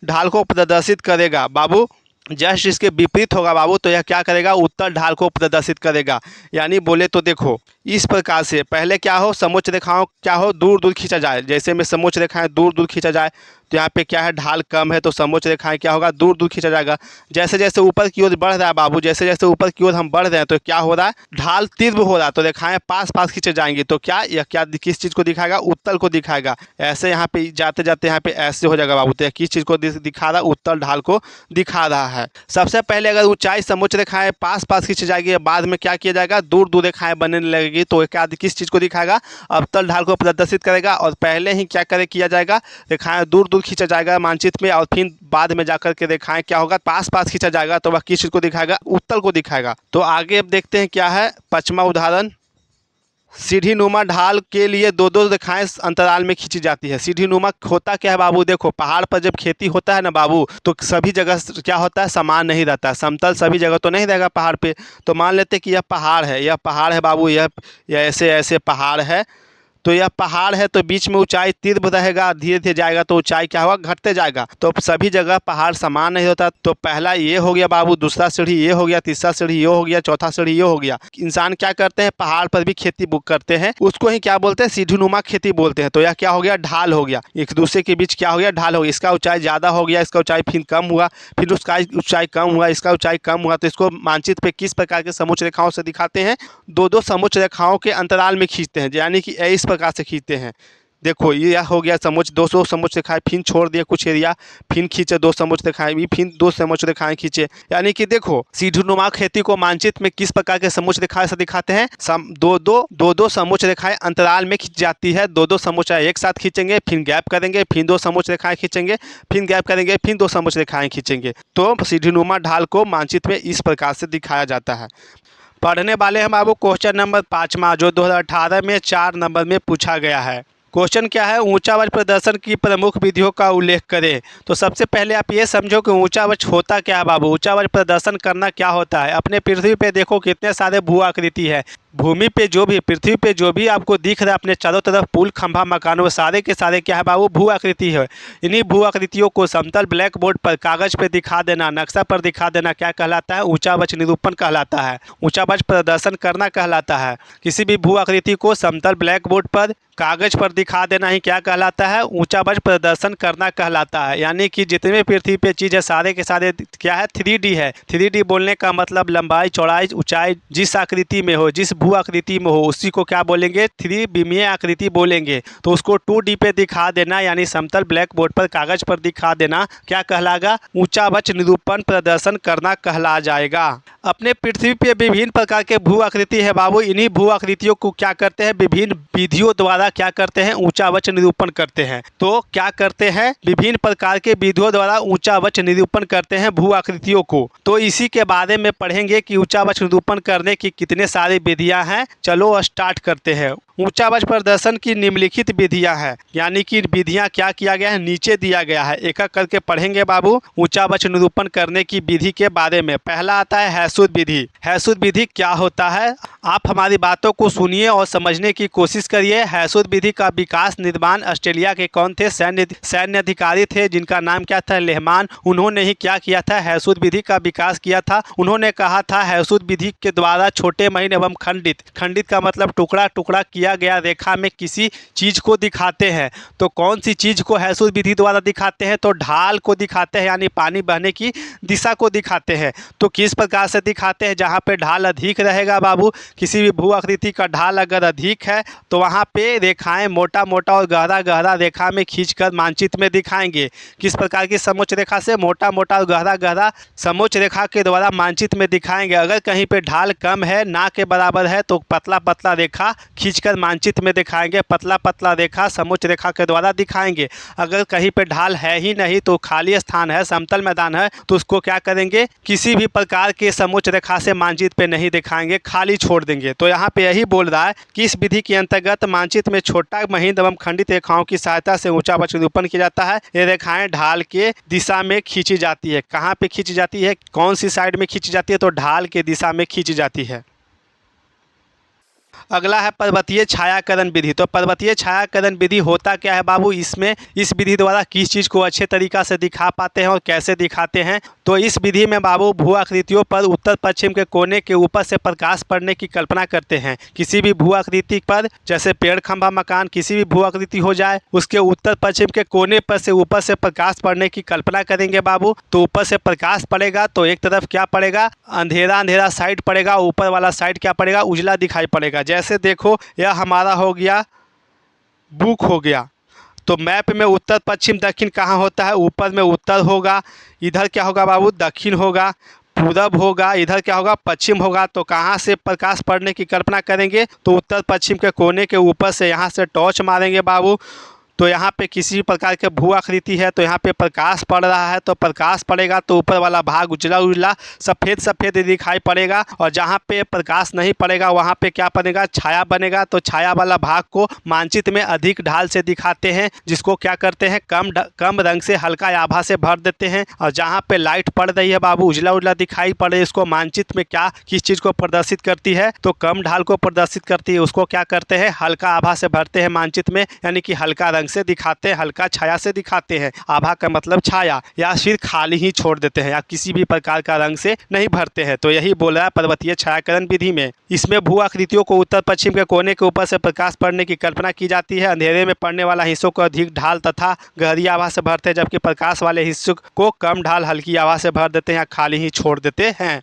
ढाल को प्रदर्शित करेगा बाबू। जस्ट इसके विपरीत होगा बाबू, तो यह क्या करेगा, उत्तल ढाल को प्रदर्शित करेगा। यानी बोले तो देखो इस प्रकार से पहले क्या हो, समोच्च रेखाओं क्या हो, दूर दूर खींचा जाए। जैसे में समोच्च रेखाएं दूर दूर खींचा जाए, तो यहाँ पे क्या है, ढाल कम है, तो समोच्च रेखाएं क्या होगा, दूर दूर खींचा जाएगा। जैसे जैसे ऊपर की ओर बढ़ रहा है बाबू, जैसे जैसे ऊपर की ओर हम बढ़ रहे हैं, तो क्या हो रहा है, ढाल तीव्र हो रहा है, तो रेखाएं पास पास खींचे जाएंगी। तो क्या यह क्या किस चीज़ को दिखाएगा, उत्तल को दिखाएगा। ऐसे यहाँ पे जाते जाते यहाँ पे ऐसे हो जाएगा बाबू, तो यह किस चीज़ को दिखा रहा है, उत्तल ढाल को दिखा रहा है। सबसे पहले अगर ऊंचाई समोच्च रेखाएं पास पास खींची जाएगी, बाद में क्या किया जाएगा, दूर दूर रेखाएं बनने लगेगी, तो क्या किस चीज़ को दिखाएगा, अवतल ढाल को प्रदर्शित करेगा। और पहले ही क्या किया जाएगा, रेखाएं दूर दूर खींचा जाएगा मानचित्र में, और फिर बाद में जाकर के रेखाएं क्या होगा, पास पास खींचा जाएगा, तो वह किस चीज़ को दिखाएगा, उत्तल को दिखाएगा। तो आगे अब देखते हैं क्या है, 5वां उदाहरण। सीढ़ी नुमा ढाल के लिए दो दो रेखाएं अंतराल में खींची जाती है। सीढ़ी नुमा होता क्या है बाबू, देखो पहाड़ पर जब खेती होता है ना बाबू, तो सभी जगह क्या होता है, समान नहीं रहता है, समतल सभी जगह तो नहीं रहेगा पहाड़ पे। तो मान लेते हैं कि यह पहाड़ है, यह पहाड़ है बाबू, यह ऐसे ऐसे पहाड़ है। तो यह पहाड़ है, तो बीच में ऊंचाई तीव्र रहेगा, धीरे धीरे जाएगा तो ऊंचाई क्या होगा, घटते जाएगा। तो सभी जगह पहाड़ समान नहीं होता। तो पहला ये हो गया बाबू, दूसरा सीढ़ी ये हो गया, तीसरा सीढ़ी ये हो गया, चौथा सीढ़ी ये हो गया। इंसान क्या करते हैं, पहाड़ पर भी खेती बुक करते हैं, उसको ही क्या बोलते हैं, सीढ़ीनुमा खेती बोलते हैं। तो यह क्या हो गया, ढाल हो गया, एक दूसरे के बीच क्या हो गया, ढाल हो गया। इसका ऊंचाई ज़्यादा हो गया, इसका ऊंचाई फिर कम हुआ, फिर उसका ऊंचाई कम हुआ, इसका ऊंचाई कम हुआ। तो इसको मानचित्र पे किस प्रकार के समोच्च रेखाओं से दिखाते हैं, दो दो समोच्च रेखाओं के अंतराल में खींचते हैं, यानी कि इस प्रकार से खींचते हैं। देखो ये हो गया समोच्च, 200 समोच्च रेखाएं, फिर छोड़ दिए कुछ एरिया, फिर खींचे 2 समोच्च रेखाएं, भी फिर 2 समोच्च रेखाएं खींचे। यानी कि देखो सीढ़ीनुमा खेती को मानचित्र में किस प्रकार के समोच्च रेखाएं से दिखाते हैं, दो दो समोच्च रेखाएं अंतराल में खींच जाती है। दो समोच्च एक साथ खींचेंगे, फिर गैप करेंगे, फिर 2 समोच्च रेखाएं खींचेंगे, फिर गैप करेंगे, फिर 2 समोच्च रेखाएं खींचेंगे। तो सीढ़ीनुमा ढाल को मानचित्र में इस प्रकार से दिखाया जाता है। पढ़ने वाले हम आपको क्वेश्चन नंबर 5वां, जो 2018 में 4 नंबर में पूछा गया है। क्वेश्चन क्या है, ऊंचा वक्र प्रदर्शन की प्रमुख विधियों का उल्लेख करें। तो सबसे पहले आप ये समझो कि ऊंचा वक्र होता क्या है बाबू, ऊंचा वक्र प्रदर्शन करना क्या होता है। अपने पृथ्वी पे देखो कितने सारे भू आकृति है, भूमि पे जो भी, पृथ्वी पे जो भी आपको दिख रहा है अपने चारों तरफ पुल खंभा मकानों, सारे के सारे क्या है बाबू, भू आकृति है। इन्हीं भू आकृतियों को समतल ब्लैक बोर्ड पर कागज पे दिखा देना, नक्शा पर दिखा देना क्या कहलाता है, ऊंचा वक्र निरूपण कहलाता है, ऊंचा वक्र प्रदर्शन करना कहलाता है। किसी भी भू आकृति को समतल ब्लैक बोर्ड पर कागज पर दिखा देना ही क्या कहलाता है, ऊंचा वक्र प्रदर्शन करना कहलाता है। यानी कि जितने पृथ्वी पे चीज़ है सारे के सारे क्या है, 3D है। 3D बोलने का मतलब लंबाई चौड़ाई ऊंचाई जिस आकृति में हो, जिस भू आकृति में हो, उसी को क्या बोलेंगे, 3 विमीय आकृति बोलेंगे। तो उसको 2D पे दिखा देना, यानी समतल ब्लैक बोर्ड पर कागज पर दिखा देना क्या कहलाएगा, ऊंचा वक्र निरूपण प्रदर्शन करना कहला जाएगा। अपने पृथ्वी पे विभिन्न प्रकार के भू आकृति है बाबू, इन्हीं भू आकृतियों को क्या करते हैं, विभिन्न विधियों द्वारा क्या करते हैं, ऊंचा वक्र निरूपण करते हैं। तो क्या करते हैं, विभिन्न प्रकार के विधियों द्वारा ऊंचा वक्र निरूपण करते हैं भू आकृतियों को। तो इसी के बारे में पढ़ेंगे कि ऊंचा वक्र निरूपण करने की कितने सारी विधियां हैं। चलो स्टार्ट करते हैं। ऊंचा वक्र प्रदर्शन की निम्नलिखित विधियां हैं, यानी कि विधियां क्या किया गया है, नीचे दिया गया है, एक एक करके पढ़ेंगे बाबू ऊंचा वक्र निरूपण करने की विधि के बारे में। पहला आता है हैसुद विधि। हैसुद विधि क्या होता है, आप हमारी बातों को सुनिए और समझने की कोशिश करिए। हैसुद विधि का विकास निर्माण ऑस्ट्रेलिया के कौन थे, सैन्य अधिकारी थे जिनका नाम क्या था, लेहमान। उन्होंने ही क्या किया था, हैसुद विधि का विकास किया था। उन्होंने कहा था हैसुद विधि के द्वारा छोटे महीन एवं खंडित का मतलब टुकड़ा टुकड़ा किया गया रेखा में किसी चीज को दिखाते हैं। तो कौन सी चीज को हैसुद विधि द्वारा दिखाते हैं, तो ढाल को दिखाते हैं, यानी पानी बहने की दिशा को दिखाते हैं। तो किस प्रकार से दिखाते हैं, जहाँ पे ढाल अधिक रहेगा बाबू, किसी भी भू आकृति का ढाल अगर अधिक है तो वहाँ पे रेखाएं मोटा मोटा और गहरा गहरा रेखा में खींचकर मानचित्र में दिखाएंगे। किस प्रकार की समोच्च रेखा से, मोटा मोटा और गहरा गहरा समोच्च रेखा के द्वारा मानचित्र में दिखाएंगे। अगर कहीं पे ढाल कम है, ना के बराबर है, तो पतला पतला रेखा खींचकर फिगर मानचित्र में दिखाएंगे, पतला पतला रेखा समोच्च रेखा के द्वारा दिखाएंगे। अगर कहीं पे ढाल है ही नहीं तो खाली स्थान है, समतल मैदान है, तो उसको क्या करेंगे, किसी भी प्रकार के समोच्च रेखा से मानचित्र पे नहीं दिखाएंगे, खाली छोड़ देंगे। तो यहाँ पे यही बोल रहा है कि इस विधि के अंतर्गत मानचित्र में छोटा महीन एवं खंडित रेखाओं की सहायता से ऊंचा वक्र निरूपण किया जाता है। ये रेखाएं ढाल के दिशा में खींची जाती है। कहाँ पे खींची जाती है, कौन सी साइड में खींची जाती है, तो ढाल के दिशा में खींची जाती है। अगला है पर्वतीय छायाकरण विधि। तो पर्वतीय छायाकरण विधि होता क्या है बाबू, इसमें इस विधि द्वारा किस चीज़ को अच्छे तरीक़ा से दिखा पाते हैं और कैसे दिखाते हैं। तो इस विधि में बाबू भू आकृतियों पर उत्तर पश्चिम के कोने के ऊपर से प्रकाश पड़ने की कल्पना करते हैं। किसी भी भू आकृति पर, जैसे पेड़, खंभा, मकान, किसी भी भू आकृति हो जाए, उसके उत्तर पश्चिम के कोने पर से ऊपर से प्रकाश पड़ने की कल्पना करेंगे बाबू। तो ऊपर से प्रकाश पड़ेगा तो एक तरफ क्या पड़ेगा, अंधेरा अंधेरा साइड पड़ेगा, ऊपर वाला साइड क्या पड़ेगा, उजला दिखाई पड़ेगा। जैसे देखो यह हमारा हो गया बुक हो गया। तो मैप में उत्तर पश्चिम दक्षिण कहाँ होता है, ऊपर में उत्तर होगा, इधर क्या होगा बाबू, दक्षिण होगा, पूरब होगा, इधर क्या होगा, पश्चिम होगा। तो कहाँ से प्रकाश पड़ने की कल्पना करेंगे, तो उत्तर पश्चिम के कोने के ऊपर से यहाँ से टॉर्च मारेंगे बाबू। तो यहाँ पे किसी प्रकार के भू आकृति है तो यहाँ पे प्रकाश पड़ रहा है, तो प्रकाश पड़ेगा तो ऊपर वाला भाग उजला उजला सफ़ेद सफ़ेद दिखाई पड़ेगा, और जहाँ पे प्रकाश नहीं पड़ेगा वहाँ पे क्या बनेगा, छाया बनेगा। तो छाया वाला भाग को मानचित्र में अधिक ढाल से दिखाते हैं, जिसको क्या करते हैं, कम रंग से हल्का आभा से भर देते हैं। और जहाँ पे लाइट पड़ रही है बाबू, उजला उजला दिखाई पड़ रही है, इसको मानचित्र में क्या किस चीज़ को प्रदर्शित करती है, तो कम ढाल को प्रदर्शित करती है। उसको क्या करते हैं, हल्का आभा से भरते हैं मानचित्र में, यानी कि हल्का रंग से दिखाते हैं, हल्का छाया से दिखाते हैं। आभा का मतलब छाया, या फिर खाली ही छोड़ देते हैं, या किसी भी प्रकार का रंग से नहीं भरते हैं। तो यही बोल रहा है पर्वतीय छायाकरण विधि में। इसमें भू आकृतियों को उत्तर पश्चिम के कोने के ऊपर से प्रकाश पड़ने की कल्पना की जाती है। अंधेरे में पड़ने वाला हिस्सों को अधिक ढाल तथा गहरी आभा से भरते हैं, जबकि प्रकाश वाले हिस्सों को कम ढाल हल्की आभा से भर देते हैं या खाली ही छोड़ देते हैं।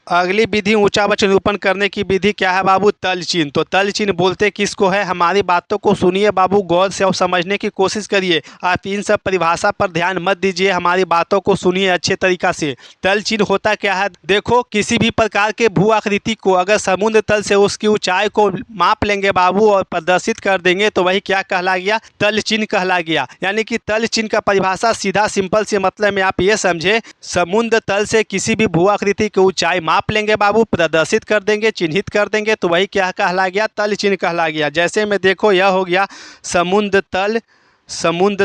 अगली विधि ऊंचा वक्र निरूपण करने की विधि क्या है बाबू, तल चिन्ह। तो तल चिन्ह बोलते किसको है, हमारी बातों को सुनिए बाबू, गौर से और समझने की कोशिश करिए। आप इन सब परिभाषा पर ध्यान मत दीजिए, हमारी बातों को सुनिए अच्छे तरीक़ा से। तल चिन्ह होता क्या है, देखो किसी भी प्रकार के भू आकृति को अगर समुद्र तल से उसकी ऊंचाई को माप लेंगे बाबू और प्रदर्शित कर देंगे तो वही क्या कहला गया, तल चिन्ह कहला गया। यानी कि तल चिन्ह का परिभाषा सीधा सिंपल से मतलब में आप ये समझे, समुद्र तल से किसी भी भू आकृति की ऊंचाई माप लेंगे बाबू, प्रदर्शित कर देंगे, चिन्हित कर देंगे, तो वही क्या कहला गया, तल चिन्ह कहला गया। जैसे में देखो यह हो गया समुद्र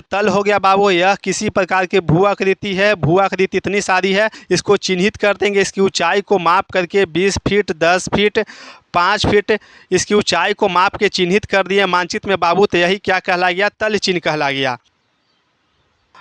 तल हो गया बाबू, यह किसी प्रकार की भू आकृति है, भू आकृति इतनी सारी है, इसको चिन्हित कर देंगे, इसकी ऊंचाई को माप करके 20 फीट, 10 फीट, 5 फीट इसकी ऊंचाई को माप के चिन्हित कर दिए मानचित्र में बाबू, तो यही क्या कहला गया, तल चिन्ह कहला गया।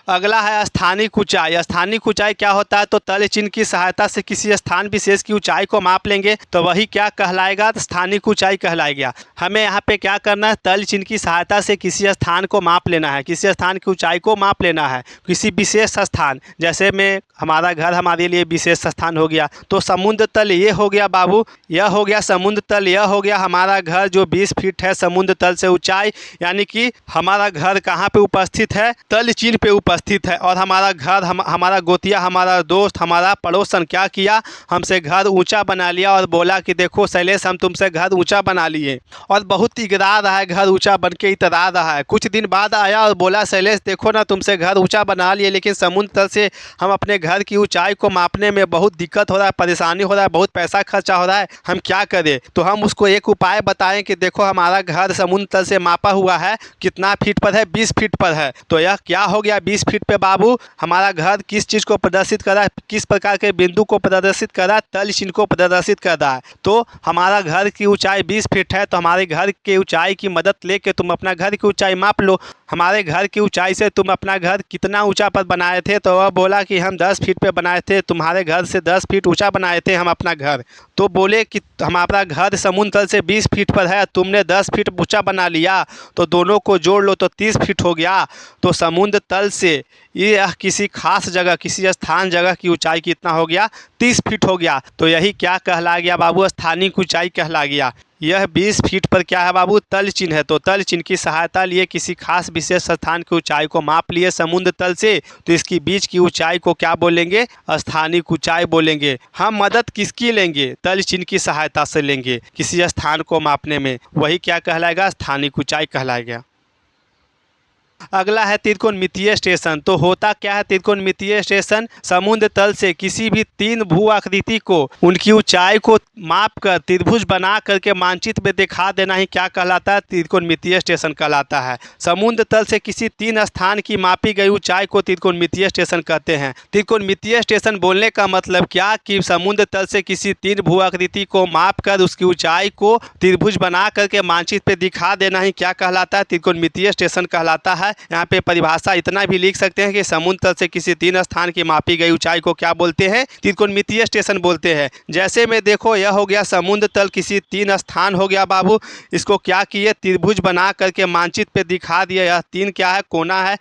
अगला है स्थानिक ऊंचाई। स्थानिक ऊंचाई क्या होता है, तो तल चिन्ह की सहायता से किसी स्थान विशेष की ऊंचाई को माप लेंगे तो वही क्या कहलाएगा, स्थानिक ऊंचाई कहलाएगा। हमें यहाँ पे क्या करना है, तल चिन्ह की सहायता से किसी स्थान को माप लेना है, किसी स्थान की ऊंचाई को माप लेना है, किसी विशेष स्थान। जैसे में हमारा घर हमारे लिए विशेष स्थान हो गया, तो समुद्र तल ये हो गया बाबू, यह हो गया समुद्र तल, यह हो गया हमारा घर जो 20 फीट है समुद्र तल से ऊंचाई। यानी कि हमारा घर कहाँ पे उपस्थित है, तल चिन्ह पे उपस्थित है। और हमारा घर हमारा गोतिया, हमारा दोस्त, हमारा पड़ोसन क्या किया, हमसे घर ऊंचा बना लिया और बोला कि देखो शैलेश हम तुमसे घर ऊंचा बना लिए, और बहुत इगरा रहा है, घर ऊंचा बन के इतरा रहा है। कुछ दिन बाद आया और बोला शैलेश देखो ना तुमसे घर ऊंचा बना लिए, लेकिन समुद्र तल से हम अपने घर की ऊंचाई को मापने में बहुत दिक्कत हो रहा है, परेशानी हो रहा है, बहुत पैसा खर्चा हो रहा है, हम क्या करें। तो हम उसको एक उपाय बताएं कि देखो हमारा घर समुद्र तल से मापा हुआ है, कितना फीट पर है, 20 फीट पर है। तो यह क्या हो गया, 20 फीट पे बाबू हमारा घर किस चीज़ को प्रदर्शित कर रहा है, किस प्रकार के बिंदु को प्रदर्शित कर रहा है, तल चिन्ह को प्रदर्शित कर रहा है। तो हमारा घर की ऊंचाई 20 फीट है, तो हमारे घर की ऊंचाई की मदद लेके तुम अपना घर की ऊंचाई माप लो। हमारे घर की ऊंचाई से तुम अपना घर कितना ऊंचा पर बनाए थे, तो वह बोला कि हम 10 फीट पे बनाए थे, तुम्हारे घर से 10 फीट ऊंचा बनाए थे हम अपना घर। तो बोले कि हमारा घर समुद्र तल से 20 फीट पर है, तुमने 10 फीट ऊंचा बना लिया, तो दोनों को जोड़ लो तो 30 फीट हो गया। तो समुद्र तल से ये किसी खास जगह, किसी स्थान जगह की ऊंचाई कितना हो गया, 30 फीट हो गया। तो यही क्या कहला गया बाबू, स्थानिक ऊंचाई कहला गया। यह 20 फीट पर क्या है बाबू, तल चिन्ह है। तो तल चिन्ह की सहायता लिए किसी खास विशेष स्थान की ऊंचाई को माप लिए समुद्र तल से, तो इसकी बीच की ऊंचाई को क्या बोलेंगे, स्थानिक ऊंचाई बोलेंगे। हम मदद किसकी लेंगे, तल चिन्ह की सहायता से लेंगे किसी स्थान को मापने में, वही क्या कहलाएगा, स्थानिक ऊंचाई कहलाएगा। अगला है त्रिकोणमितीय स्टेशन। तो होता क्या है त्रिकोणमितीय स्टेशन, समुद्र तल से किसी भी 3 भू आकृति को उनकी ऊंचाई को माप कर त्रिभुज बना करके मानचित्र में दिखा देना ही क्या कहलाता है, त्रिकोणमितीय स्टेशन कहलाता है। समुद्र तल से किसी 3 स्थान की मापी गई ऊंचाई को त्रिकोणमितीय स्टेशन कहते हैं। त्रिकोणमितीय स्टेशन बोलने का मतलब क्या कि समुद्र तल से किसी 3 भू आकृति को माप कर उसकी ऊंचाई को त्रिभुज बना करके मानचित्र पे दिखा देना ही क्या कहलाता है, त्रिकोणमितीय स्टेशन कहलाता है। यहाँ पे परिभाषा इतना भी लिख सकते हैं कि समुद्र तल से किसी 3 स्थान की मापी गई ऊंचाई को क्या बोलते हैं, त्रिकोणमितीय स्टेशन बोलते हैं। जैसे में देखो यह हो गया समुद्र तल किसी 3 स्थान हो गया बाबू, इसको क्या किए, त्रिभुज बना करके मानचित्र पे दिखा दिए। यह 3 क्या है, कोना है,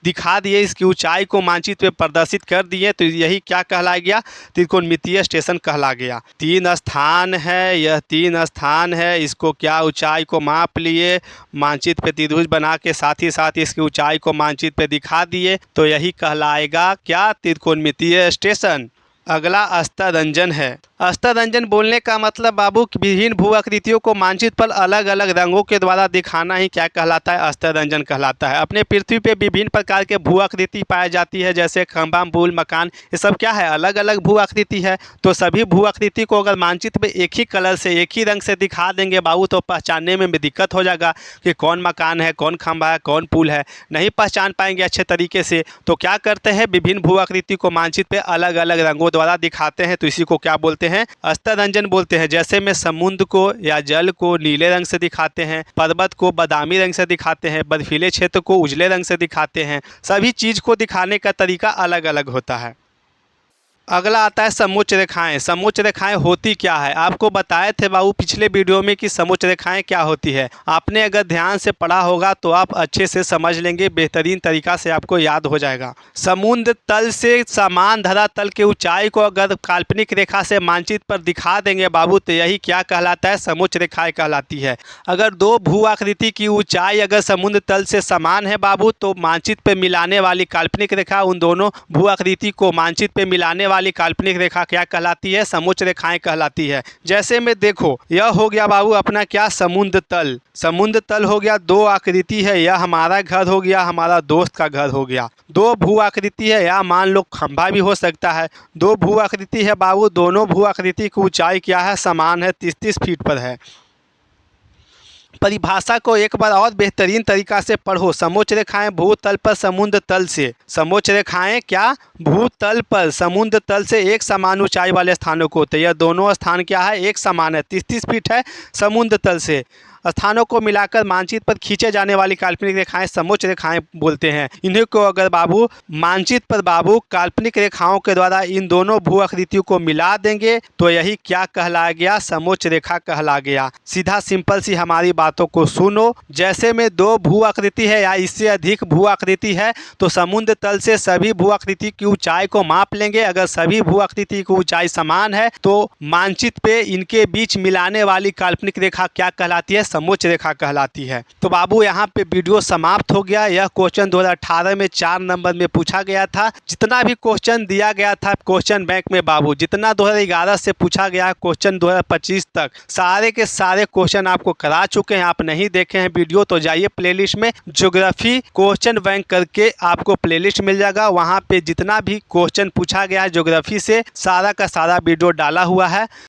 दिखा दिए, इसकी ऊंचाई को मानचित्र पे प्रदर्शित कर दिए, तो यही क्या कहला गया, त्रिकोणमितीय स्टेशन कहला गया। 3 स्थान है, यह 3 स्थान है, इसको क्या ऊंचाई को माप लिए, मानचित्र पे त्रिभुज बना के साथ ही साथ इसकी ऊंचाई को मानचित्र पे दिखा दिए, तो यही कहलाएगा क्या, त्रिकोणमितीय स्टेशन। अगला अस्तरंजन है। अस्तरंजन बोलने का मतलब बाबू विभिन्न भू आकृतियों को मानचित्र पर अलग अलग रंगों के द्वारा दिखाना ही क्या कहलाता है, अस्तरंजन कहलाता है। अपने पृथ्वी पे विभिन्न प्रकार के भू आकृति पाई जाती है, जैसे खंभा, पुल, मकान, ये सब क्या है, अलग अलग भू आकृति है। तो सभी भू आकृति को अगर मानचित्र में एक ही कलर से, एक ही रंग से दिखा देंगे बाबू, तो पहचानने में भी दिक्कत हो जाएगा कि कौन मकान है, कौन खंभा है, कौन पुल है, नहीं पहचान पाएंगे अच्छे तरीके से। तो क्या करते हैं, विभिन्न भू आकृति को मानचित्र पे अलग अलग रंगों द्वारा दिखाते हैं, तो इसी को क्या बोलते हैं, अस्तरंजन बोलते हैं। जैसे में समुद्र को या जल को नीले रंग से दिखाते हैं, पर्वत को बादामी रंग से दिखाते हैं, बर्फीले क्षेत्र को उजले रंग से दिखाते हैं। सभी चीज को दिखाने का तरीका अलग अलग होता है। अगला आता है समोच्च रेखाएं। समोच्च रेखाएं होती क्या है, आपको बताए थे बाबू पिछले वीडियो में कि समोच्च रेखाएं क्या होती है। आपने अगर ध्यान से पढ़ा होगा तो आप अच्छे से समझ लेंगे, बेहतरीन तरीका से आपको याद हो जाएगा। समुद्र तल से समान धरातल की ऊंचाई को अगर काल्पनिक रेखा से मानचित्र पर दिखा देंगे बाबू, तो यही क्या कहलाता है, समोच्च रेखाएं कहलाती है। अगर 2 भू आकृति की ऊंचाई अगर समुद्र तल से समान है बाबू, तो मानचित्र पे मिलाने वाली काल्पनिक रेखा उन दोनों भू आकृति को मानचित्र पे मिलाने वाली काल्पनिक रेखा क्या कहलाती है, समोच्च रेखाएं कहलाती है। जैसे में देखो यह हो गया बाबू अपना क्या, समुद्र तल। समुद्र तल हो गया, 2 आकृति है, यह हमारा घर हो गया, हमारा दोस्त का घर हो गया। 2 भू आकृति है, या मान लो खंभा भी हो सकता है। 2 भू आकृति है बाबू, दोनों भू आकृति की ऊंचाई क्या है, समान है, 30-30 फीट पर है। परिभाषा को एक बार और बेहतरीन तरीका से पढ़ो। समोच्च रेखाएं भूतल पर समुद्र तल से, समोच्च रेखाएं क्या, भूतल पर समुद्र तल से एक समान ऊंचाई वाले स्थानों को, तो यह दोनों स्थान क्या है, एक समान है, 30-30 फीट है। समुद्र तल से स्थानों को मिलाकर मानचित्र पर खींचे जाने वाली काल्पनिक रेखाएं समोच्च रेखाएं बोलते हैं। इन्हीं को अगर बाबू मानचित्र पर बाबू काल्पनिक रेखाओं के द्वारा इन दोनों भू आकृतियों को मिला देंगे, तो यही क्या कहला गया, समोच्च रेखा कहला गया। सीधा सिंपल सी हमारी बातों को सुनो। जैसे में 2 भू आकृति है या इससे अधिक भू आकृति है, तो समुद्र तल से सभी भू आकृति की ऊंचाई को माप लेंगे। अगर सभी भू आकृति की ऊंचाई समान है, तो मानचित्र पे इनके बीच मिलाने वाली काल्पनिक रेखा क्या कहलाती है, समोच्च रेखा कहलाती है। तो बाबू यहाँ पे वीडियो समाप्त हो गया। यह क्वेश्चन 2018 में 4 नंबर में पूछा गया था। जितना भी क्वेश्चन दिया गया था क्वेश्चन बैंक में बाबू, जितना 2011 से पूछा गया क्वेश्चन 2025 तक, सारे के सारे क्वेश्चन आपको करा चुके हैं। आप नहीं देखे हैं वीडियो तो जाइए प्लेलिस्ट में, ज्योग्राफी क्वेश्चन बैंक करके आपको प्लेलिस्ट मिल जाएगा। वहाँ पे जितना भी क्वेश्चन पूछा गया है ज्योग्राफी से, सारा का सारा वीडियो डाला हुआ है।